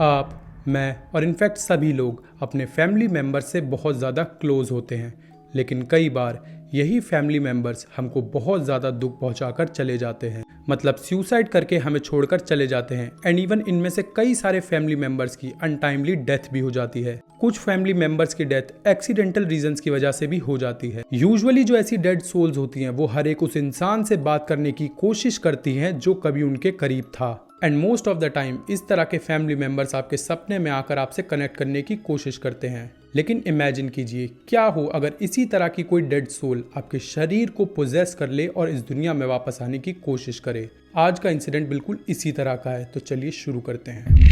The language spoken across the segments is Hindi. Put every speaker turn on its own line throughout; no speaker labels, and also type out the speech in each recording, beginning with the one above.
आप, मैं और इनफैक्ट सभी लोग अपने फैमिली मेम्बर्स से बहुत ज़्यादा क्लोज होते हैं, लेकिन कई बार यही फैमिली मेम्बर्स हमको बहुत ज़्यादा दुख पहुंचाकर चले जाते हैं। मतलब सुसाइड करके हमें छोड़कर चले जाते हैं। एंड इवन इनमें से कई सारे फैमिली मेम्बर्स की अनटाइमली डेथ भी हो जाती है। कुछ फैमिली मेम्बर्स की डेथ एक्सीडेंटल रीजंस की वजह से भी हो जाती है। यूजुअली जो ऐसी डेड सोल्स होती हैं वो हर एक उस इंसान से बात करने की कोशिश करती हैं जो कभी उनके करीब था। And most of the time इस तरह के फैमिली मेम्बर्स आपके सपने में आकर आपसे कनेक्ट करने की कोशिश करते हैं। लेकिन इमेजिन कीजिए क्या हो अगर इसी तरह की कोई डेड सोल आपके शरीर को पोजेस कर ले और इस दुनिया में वापस आने की कोशिश करे। आज का इंसिडेंट बिल्कुल इसी तरह का है, तो चलिए शुरू करते हैं।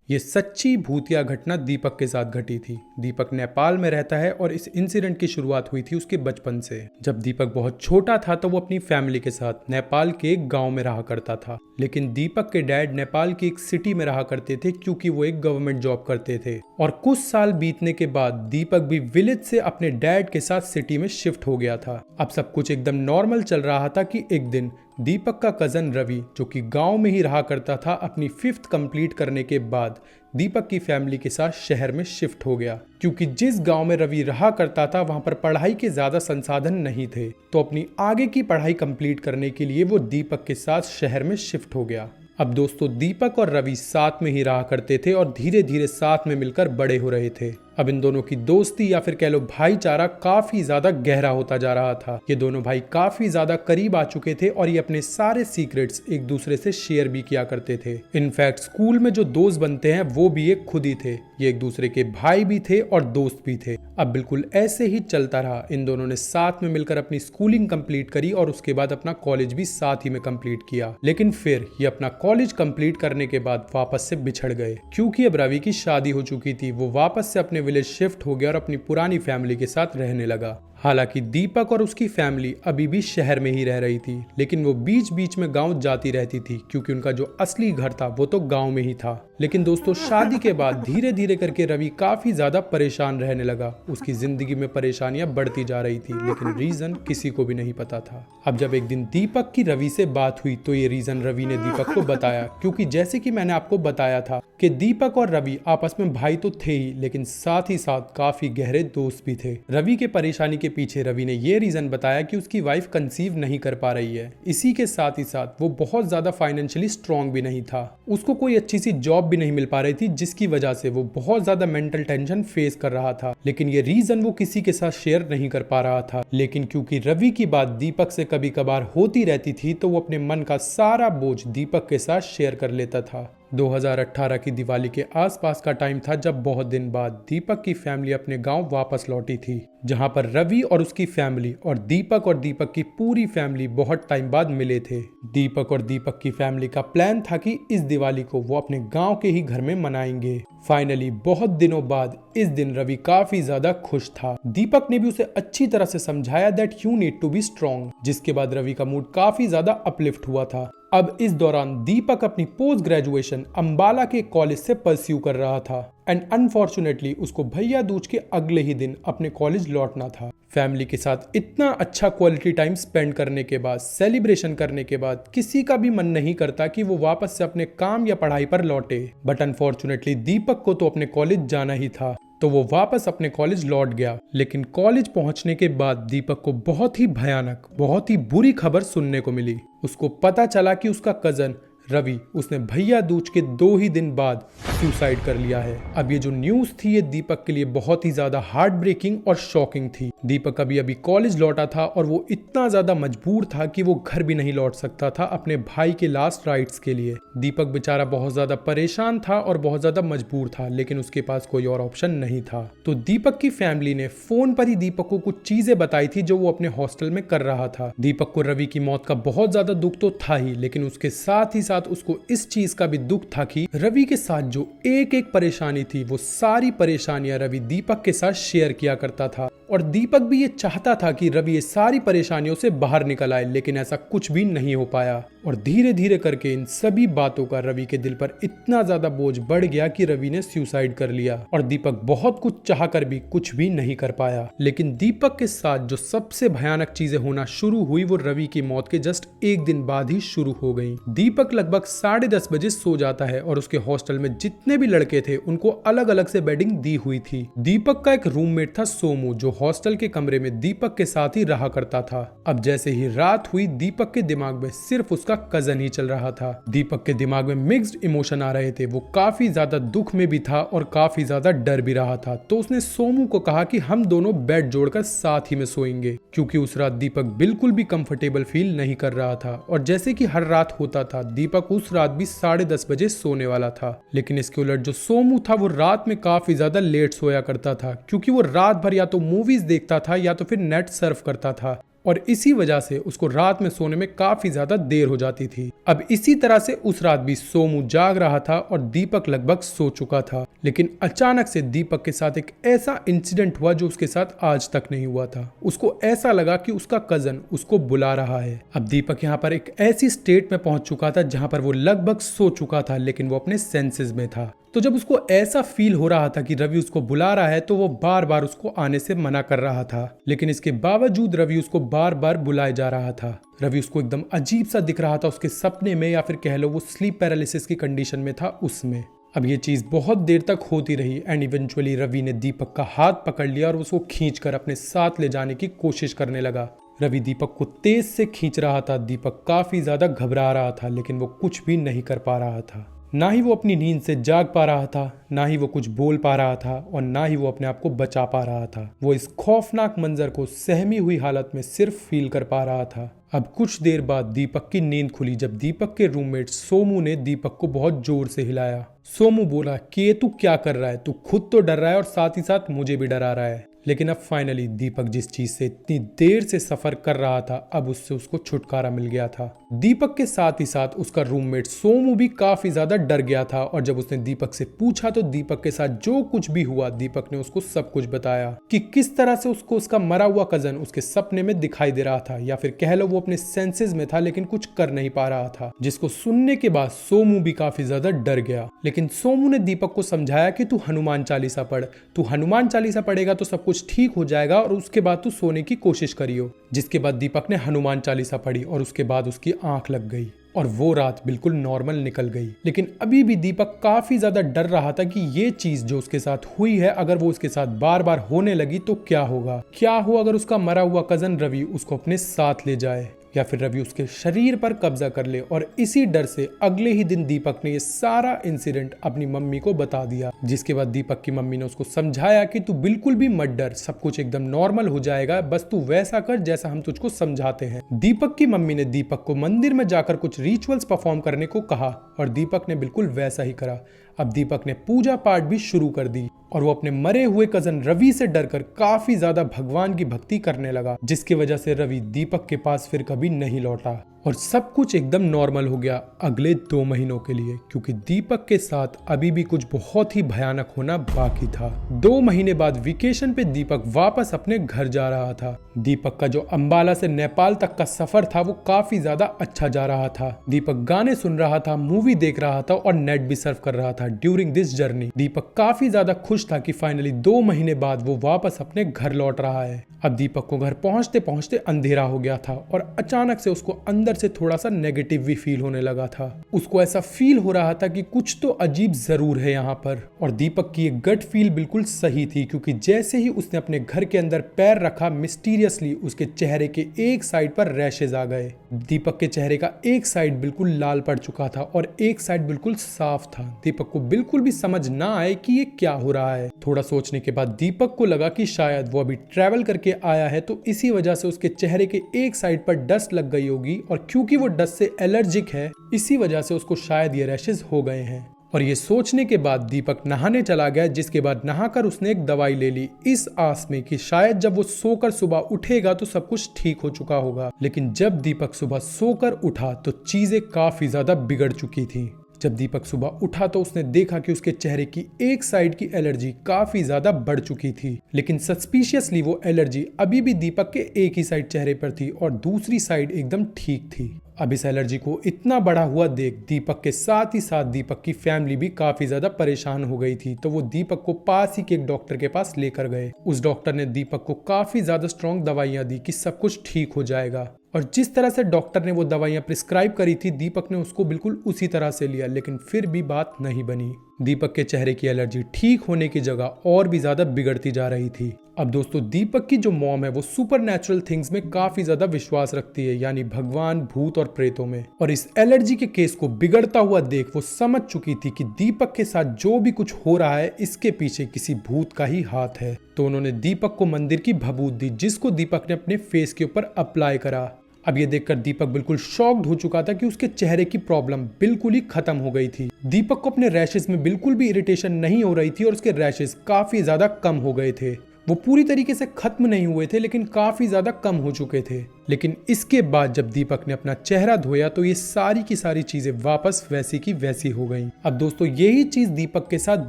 ये सच्ची भूतिया घटना दीपक के साथ घटी थी। दीपक नेपाल में रहता है और इस इंसिडेंट की शुरुआत हुई थी उसके बचपन से। जब दीपक बहुत छोटा था तो वो अपनी फैमिली के साथ नेपाल के एक गांव में रहा करता था। लेकिन दीपक के डैड नेपाल की एक सिटी में रहा करते थे क्योंकि वो एक गवर्नमेंट जॉब करते थे। और कुछ साल बीतने के बाद दीपक भी विलेज से अपने डैड के साथ सिटी में शिफ्ट हो गया था। अब सब कुछ एकदम नॉर्मल चल रहा था कि एक दिन दीपक का कजन रवि, जो कि गांव में ही रहा करता था, अपनी 5th कंप्लीट करने के बाद दीपक की फैमिली के साथ शहर में शिफ्ट हो गया। क्योंकि जिस गांव में रवि रहा करता था वहां पर पढ़ाई के ज्यादा संसाधन नहीं थे, तो अपनी आगे की पढ़ाई कंप्लीट करने के लिए वो दीपक के साथ शहर में शिफ्ट हो गया। अब दोस्तों, दीपक और रवि साथ में ही रहा करते थे और धीरे धीरे साथ में मिलकर बड़े हो रहे थे। अब इन दोनों की दोस्ती या फिर कह लो भाईचारा काफी ज्यादा गहरा होता जा रहा था। ये दोनों भाई काफी ज्यादा करीब आ चुके थे और ये अपने सारे सीक्रेट्स एक दूसरे से शेयर भी किया करते थे। इनफैक्ट स्कूल में जो दोस्त बनते हैं वो भी एक खुद ही थे। ये एक दूसरे के भाई भी थे और दोस्त भी थे। अब बिल्कुल ऐसे ही चलता रहा। इन दोनों ने साथ में मिलकर अपनी स्कूलिंग कंप्लीट करी और उसके बाद अपना कॉलेज भी साथ ही में कंप्लीट किया। लेकिन फिर ये अपना कॉलेज कंप्लीट करने के बाद वापस से बिछड़ गए क्योंकि अब रवि की शादी हो चुकी थी। वो वापस से अपने विलेज शिफ्ट हो गया और अपनी पुरानी फैमिली के साथ रहने लगा। हालांकि दीपक और उसकी फैमिली अभी भी शहर में ही रह रही थी, लेकिन वो बीच बीच में गांव जाती रहती थी क्योंकि उनका जो असली घर था वो तो गांव में ही था। लेकिन दोस्तों, शादी के बाद धीरे धीरे करके रवि काफी ज्यादा परेशान रहने लगा। उसकी जिंदगी में परेशानियां बढ़ती जा रही थी, लेकिन रीजन किसी को भी नहीं पता था। अब जब एक दिन दीपक की रवि से बात हुई तो ये रीजन रवि ने दीपक को बताया, क्योंकि जैसे कि मैंने आपको बताया था कि दीपक और रवि आपस में भाई तो थे ही, लेकिन साथ ही साथ काफी गहरे दोस्त भी थे। रवि के परेशानी के पीछे रवि ने ये रीजन बताया कि उसकी वाइफ कंसीव नहीं कर पा रही है। इसी के साथ ही साथ वो बहुत ज्यादा फाइनेंशियली स्ट्रांग भी नहीं था। उसको कोई अच्छी सी जॉब भी नहीं मिल पा रही थी, जिसकी वजह से वो बहुत ज्यादा मेंटल टेंशन फेस कर रहा था। लेकिन ये रीजन वो किसी के साथ शेयर नहीं कर पा रहा था। लेकिन क्योंकि रवि की बात दीपक से कभी कभार होती रहती थी, तो वो अपने मन का सारा बोझ दीपक के साथ शेयर कर लेता था। 2018 की दिवाली के आसपास का टाइम था जब बहुत दिन बाद दीपक की फैमिली अपने गांव वापस लौटी थी, जहां पर रवि और उसकी फैमिली और दीपक की पूरी फैमिली बहुत टाइम बाद मिले थे। दीपक और दीपक की फैमिली का प्लान था कि इस दिवाली को वो अपने गांव के ही घर में मनाएंगे। फाइनली बहुत दिनों बाद इस दिन रवि काफी ज्यादा खुश था। दीपक ने भी उसे अच्छी तरह से समझाया that you need to be strong, जिसके बाद रवि का मूड काफी ज्यादा अपलिफ्ट हुआ था। अब इस दौरान दीपक अपनी पोस्ट ग्रेजुएशन अंबाला के कॉलेज से परस्यू कर रहा था एंड अनफॉर्चुनेटली उसको भैया दूज के अगले ही दिन अपने कॉलेज लौटना था। फैमिली के साथ इतना अच्छा क्वालिटी टाइम स्पेंड करने के बाद, सेलिब्रेशन करने के बाद किसी का भी मन नहीं करता कि वो वापस से अपने काम या पढ़ाई पर लौटे। बट अनफॉर्चुनेटली दीपक को तो अपने कॉलेज जाना ही था, तो वो वापस अपने कॉलेज लौट गया। लेकिन कॉलेज पहुंचने के बाद दीपक को बहुत ही भयानक, बहुत ही बुरी खबर सुनने को मिली। उसको पता चला कि उसका कजन रवि, उसने भैया दूज के 2 ही दिन बाद सुसाइड कर लिया है। अब ये जो न्यूज थी ये दीपक के लिए बहुत ही ज्यादा हार्ट ब्रेकिंग और शॉकिंग थी। दीपक अभी कॉलेज लौटा था और वो इतना ज्यादा मजबूर था कि वो घर भी नहीं लौट सकता था अपने भाई के लास्ट राइट्स के लिए। दीपक बेचारा बहुत ज्यादा परेशान था और बहुत ज्यादा मजबूर था, लेकिन उसके पास कोई और ऑप्शन नहीं था। तो दीपक की फैमिली ने फोन पर ही दीपक को कुछ चीजें बताई थी जो वो अपने हॉस्टल में कर रहा था। दीपक को रवि की मौत का बहुत ज्यादा दुख तो था ही, लेकिन उसके साथ ही साथ उसको इस चीज का भी दुख था कि रवि के साथ जो एक एक परेशानी थी वो सारी परेशानियां रवि दीपक के साथ शेयर किया करता था और दीपक भी ये चाहता था कि रवि ये सारी परेशानियों से बाहर निकल आए, लेकिन ऐसा कुछ भी नहीं हो पाया। और धीरे धीरे करके इन सभी बातों का रवि के दिल पर इतना ज्यादा बोझ बढ़ गया कि रवि ने सुसाइड कर लिया। और दीपक बहुत कुछ चाह कर भी कुछ भी नहीं कर पाया। लेकिन दीपक के साथ जो सबसे भयानक चीजें होना शुरू हुई वो रवि की मौत के जस्ट एक दिन बाद ही शुरू हो गई। दीपक लगभग 10:30 बजे सो जाता है और उसके हॉस्टल में जितने भी लड़के थे उनको अलग अलग से बेडिंग दी हुई थी। दीपक का एक रूममेट था सोमू, जो हॉस्टल के कमरे में दीपक के साथ ही रहा करता था। अब जैसे ही रात हुई, दीपक के दिमाग में सिर्फ उसका कजन ही चल रहा था। दीपक के दिमाग में मिक्स्ड इमोशन आ रहे थे। वो काफी ज्यादा दुख में भी था और काफी ज्यादा डर भी रहा था। तो उसने सोमू को कहा कि हम दोनों बेड जोड़कर साथ ही में सोएंगे, क्योंकि उस रात दीपक बिल्कुल भी कंफर्टेबल फील नहीं कर रहा था। और जैसे कि हर रात होता था, दीपक उस रात भी 10:30 बजे सोने वाला था। लेकिन इसके उलट जो सोमू था वो रात में काफी ज्यादा लेट सोया करता था, क्योंकि वो रात भर या तो मूवीज देखता था या तो फिर नेट सर्फ करता था। और इसी वजह से उसको रात में सोने में काफी ज्यादा देर हो जाती थी। अब इसी तरह से उस रात भी सोमू जाग रहा था और दीपक लगभग सो चुका था। लेकिन अचानक से दीपक के साथ एक ऐसा इंसिडेंट हुआ जो उसके साथ आज तक नहीं हुआ था। उसको ऐसा लगा कि उसका कजन उसको बुला रहा है। अब दीपक यहाँ पर एक ऐसी स्टेट में पहुंच चुका था जहां पर वो लगभग सो चुका था, लेकिन वो अपने सेंसेस में था। तो जब उसको ऐसा फील हो रहा था कि रवि उसको बुला रहा है, तो वो बार बार उसको आने से मना कर रहा था। लेकिन इसके बावजूद रवि उसको बार बार बुलाए जा रहा था। रवि उसको एकदम अजीब सा दिख रहा था उसके सपने में, या फिर कह लो वो स्लीप पैरालिसिस की कंडीशन में था उसमें। अब ये चीज बहुत देर तक होती रही एंड इवेंचुअली रवि ने दीपक का हाथ पकड़ लिया और उसको खींचकर अपने साथ ले जाने की कोशिश करने लगा। रवि दीपक को तेज से खींच रहा था। दीपक काफी ज्यादा घबरा रहा था, लेकिन वो कुछ भी नहीं कर पा रहा था। ना ही वो अपनी नींद से जाग पा रहा था, ना ही वो कुछ बोल पा रहा था, और ना ही वो अपने आप को बचा पा रहा था। वो इस खौफनाक मंजर को सहमी हुई हालत में सिर्फ फील कर पा रहा था। अब कुछ देर बाद दीपक की नींद खुली जब दीपक के रूममेट सोमू ने दीपक को बहुत जोर से हिलाया। सोमू बोला कि ये तू क्या कर रहा है, तू खुद तो डर रहा है और साथ ही साथ मुझे भी डरा रहा है। लेकिन अब फाइनली दीपक जिस चीज से इतनी देर से सफर कर रहा था, अब उससे उसको छुटकारा मिल गया था। दीपक के साथ ही साथ उसका रूममेट सोमू भी काफी ज्यादा डर गया था। और जब उसने दीपक से पूछा तो दीपक के साथ जो कुछ भी हुआ, दीपक ने उसको सब कुछ बताया कि किस तरह से उसको उसका मरा हुआ कजन उसके सपने में दिखाई दे रहा था, या फिर कह लो वो अपने सेंसेस में था लेकिन कुछ कर नहीं पा रहा था। जिसको सुनने के बाद सोमू भी काफी ज्यादा डर गया। लेकिन सोमू ने दीपक को समझाया कि तू हनुमान चालीसा पढ़, तू हनुमान चालीसा पढ़ेगा तो सब कुछ ठीक हो जाएगा और उसके बाद तू सोने की कोशिश करियो। जिसके बाद दीपक ने हनुमान चालीसा पढ़ी और उसके बाद उसकी आंख लग गई और वो रात बिल्कुल नॉर्मल निकल गई। लेकिन अभी भी दीपक काफी ज्यादा डर रहा था कि ये चीज जो उसके साथ हुई है, अगर वो उसके साथ बार बार होने लगी तो क्या होगा। क्या हो अगर उसका मरा हुआ कजन रवि उसको अपने साथ ले जाए, या फिर रवि उसके शरीर पर कब्जा कर ले। और इसी डर से अगले ही दिन दीपक ने ये सारा इंसिडेंट अपनी मम्मी को बता दिया। जिसके बाद दीपक की मम्मी ने उसको समझाया कि तू बिल्कुल भी मत डर, सब कुछ एकदम नॉर्मल हो जाएगा, बस तू वैसा कर जैसा हम तुझको समझाते हैं। दीपक की मम्मी ने दीपक को मंदिर में जाकर कुछ रिचुअल्स परफॉर्म करने को कहा और दीपक ने बिल्कुल वैसा ही करा। अब दीपक ने पूजा पाठ भी शुरू कर दी और वो अपने मरे हुए कजन रवि से डरकर काफी ज्यादा भगवान की भक्ति करने लगा, जिसकी वजह से रवि दीपक के पास फिर कभी नहीं लौटा और सब कुछ एकदम नॉर्मल हो गया अगले 2 महीनों के लिए, क्योंकि दीपक के साथ अभी भी कुछ बहुत ही भयानक होना बाकी था। 2 महीने बाद वेकेशन पे दीपक वापस अपने घर जा रहा था। दीपक का जो अंबाला से नेपाल तक का सफर था वो काफी ज्यादा अच्छा जा रहा था। दीपक गाने सुन रहा था, मूवी देख रहा था और नेट भी सर्फ कर रहा था ड्यूरिंग दिस जर्नी। दीपक काफी ज्यादा खुश था कि फाइनली 2 महीने बाद वो वापस अपने घर लौट रहा है। अब दीपक को घर पहुंचते पहुंचते अंधेरा हो गया था और अचानक से उसको अंदर से थोड़ा सा नेगेटिव भी फील होने लगा था। उसको ऐसा फील हो रहा था कि कुछ तो अजीब जरूर है यहाँ पर। और दीपक की ये गट फील बिल्कुल सही थी, क्योंकि जैसे ही उसने अपने घर के अंदर पैर रखा, मिस्टीरियसली उसके चेहरे के एक साइड पर रैशेज आ गए। दीपक के चेहरे का एक साइड बिल्कुल लाल पड़ चुका था और एक साइड बिल्कुल साफ था। दीपक को बिल्कुल भी समझ ना आए कि ये क्या हो रहा है। थोड़ा सोचने के बाद दीपक को लगा कि शायद वो अभी ट्रैवल करके आया है, तो इसी वजह से उसके चेहरे के एक साइड पर डस्ट लग गई होगी और क्योंकि वो डस्ट से एलर्जिक है, इसी वजह से उसको शायद ये रैशेज हो गए हैं। और ये सोचने के बाद दीपक नहाने चला गया, जिसके बाद नहाकर उसने एक दवाई ले ली इस आस में कि शायद जब वो सोकर सुबह उठेगा तो सब कुछ ठीक हो चुका होगा। लेकिन जब दीपक सुबह सोकर उठा तो चीजें काफी ज्यादा बिगड़ चुकी थी। जब दीपक सुबह उठा तो उसने देखा कि उसके चेहरे की एक साइड की एलर्जी काफी ज्यादा बढ़ चुकी थी, लेकिन सस्पिशियसली वो एलर्जी अभी भी दीपक के एक ही साइड चेहरे पर थी और दूसरी साइड एकदम ठीक थी। अब इस एलर्जी को इतना बड़ा हुआ देख दीपक के साथ ही साथ दीपक की फैमिली भी काफी ज्यादा परेशान हो गई थी। तो वो दीपक को पास ही के एक डॉक्टर के पास लेकर गए। उस डॉक्टर ने दीपक को काफी ज्यादा स्ट्रॉन्ग दवाइयां दी कि सब कुछ ठीक हो जाएगा, और जिस तरह से डॉक्टर ने वो दवाइयां प्रिस्क्राइब करी थी दीपक ने उसको बिल्कुल उसी तरह से लिया, लेकिन फिर भी बात नहीं बनी। दीपक के चेहरे की एलर्जी ठीक होने की जगह और भी ज्यादा बिगड़ती जा रही थी। अब दोस्तों दीपक की जो मॉम है वो सुपर नेचुरल थिंग्स में काफी ज्यादा विश्वास रखती है, यानी भगवान, भूत और प्रेतों में। और इस एलर्जी के केस को बिगड़ता हुआ देख वो समझ चुकी थी कि दीपक के साथ जो भी कुछ हो रहा है इसके पीछे किसी भूत का ही हाथ है। तो उन्होंने दीपक को मंदिर की भभूत दी, जिसको दीपक ने अपने फेस के ऊपर अप्लाई करा। अब ये देखकर दीपक बिल्कुल शॉक्ड हो चुका था कि उसके चेहरे की प्रॉब्लम बिल्कुल ही खत्म हो गई थी। दीपक को अपने रैशेस में बिल्कुल भी इरिटेशन नहीं हो रही थी और उसके रैशेस काफी ज्यादा कम हो गए थे। वो पूरी तरीके से खत्म नहीं हुए थे, लेकिन काफी ज्यादा कम हो चुके थे। लेकिन इसके बाद जब दीपक ने अपना चेहरा धोया तो ये सारी की सारी चीजें वापस वैसी की वैसी हो गईं। अब दोस्तों यही चीज दीपक के साथ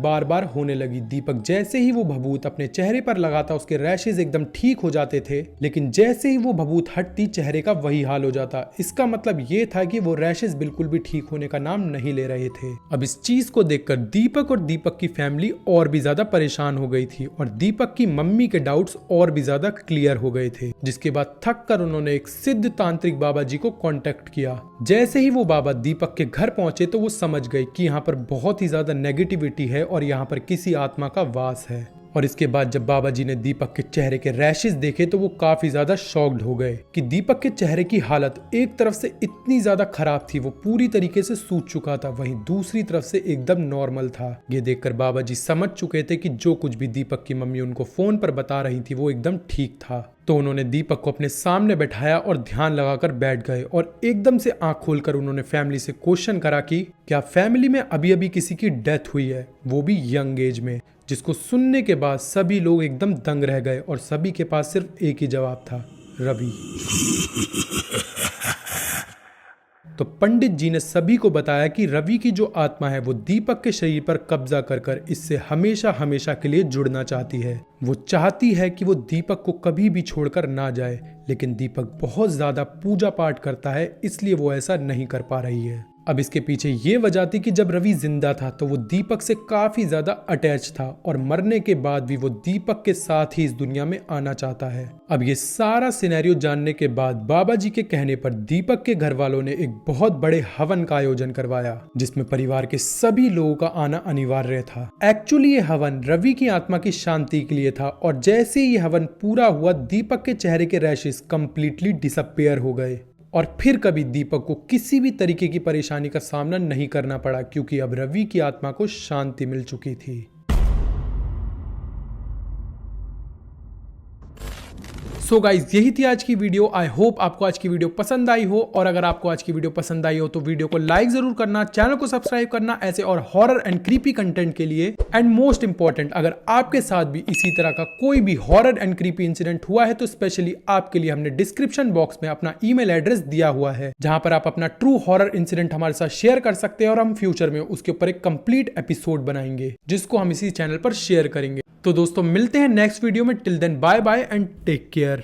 बार बार होने लगी। दीपक जैसे ही वो भभूत अपने चेहरे पर लगाता उसके रैशेज एकदम ठीक हो जाते थे, लेकिन जैसे ही वो भभूत हटती चेहरे का वही हाल हो जाता। इसका मतलब ये था कि वो रैशेज बिल्कुल भी ठीक होने का नाम नहीं ले रहे थे। अब इस चीज को देखकर दीपक और दीपक की फैमिली और भी ज्यादा परेशान हो गई थी और दीपक की मम्मी के डाउट्स और भी ज्यादा क्लियर हो गए थे। जिसके बाद थक कर उन्होंने एक सिद्ध तांत्रिक बाबा जी को कांटेक्ट किया। जैसे ही वो बाबा दीपक के घर पहुंचे तो वो समझ गए कि यहाँ पर बहुत ही ज्यादा नेगेटिविटी है और यहाँ पर किसी आत्मा का वास है। और इसके बाद जब बाबा जी ने दीपक के चेहरे के रैशेस देखे तो वो काफी ज्यादा शॉक्ड हो गए कि दीपक के चेहरे की हालत एक तरफ से इतनी ज्यादा खराब थी, वो पूरी तरीके से सूज चुका था, वहीं दूसरी तरफ से एकदम नॉर्मल था। ये देखकर बाबा जी समझ चुके थे कि जो कुछ भी दीपक की मम्मी उनको फोन पर बता रही थी वो एकदम ठीक था। तो उन्होंने दीपक को अपने सामने बैठाया और ध्यान लगाकर बैठ गए और एकदम से आंख खोलकर उन्होंने फैमिली से क्वेश्चन करा कि क्या फैमिली में अभी अभी किसी की डेथ हुई है, वो भी यंग एज में। जिसको सुनने के बाद सभी लोग एकदम दंग रह गए और सभी के पास सिर्फ एक ही जवाब था, रवि। तो पंडित जी ने सभी को बताया कि रवि की जो आत्मा है वो दीपक के शरीर पर कब्जा कर कर इससे हमेशा हमेशा के लिए जुड़ना चाहती है। वो चाहती है कि वो दीपक को कभी भी छोड़कर ना जाए, लेकिन दीपक बहुत ज्यादा पूजा पाठ करता है इसलिए वो ऐसा नहीं कर पा रही है। अब इसके पीछे ये वजह थी कि जब रवि जिंदा था तो वो दीपक से काफी ज्यादा अटैच था और मरने के बाद भी वो दीपक के साथ ही इस दुनिया में आना चाहता है। अब ये सारा सिनेरियो जानने के बाद बाबा जी के कहने पर दीपक के घर वालों ने एक बहुत बड़े हवन का आयोजन करवाया, जिसमें परिवार के सभी लोगों का आना अनिवार्य था। एक्चुअली ये हवन रवि की आत्मा की शांति के लिए था और जैसे ही ये हवन पूरा हुआ दीपक के चेहरे के रैशेस कंप्लीटली डिसअपियर हो गए और फिर कभी दीपक को किसी भी तरीके की परेशानी का सामना नहीं करना पड़ा, क्योंकि अब रवि की आत्मा को शांति मिल चुकी थी। सो गाइज यही थी आज की वीडियो। आई होप आपको आज की वीडियो पसंद आई हो, और अगर आपको आज की वीडियो पसंद आई हो तो वीडियो को लाइक जरूर करना, चैनल को सब्सक्राइब करना ऐसे और हॉरर एंड क्रीपी कंटेंट के लिए। एंड मोस्ट इंपॉर्टेंट, अगर आपके साथ भी इसी तरह का कोई भी हॉरर एंड क्रीपी इंसिडेंट हुआ है तो स्पेशली आपके लिए हमने डिस्क्रिप्शन बॉक्स में अपना ईमेल एड्रेस दिया हुआ है, जहां पर आप अपना ट्रू हॉरर इंसिडेंट हमारे साथ शेयर कर सकते हैं और हम फ्यूचर में उसके ऊपर एक कंप्लीट एपिसोड बनाएंगे जिसको हम इसी चैनल पर शेयर करेंगे। तो दोस्तों मिलते हैं नेक्स्ट वीडियो में। Till then bye bye and take care.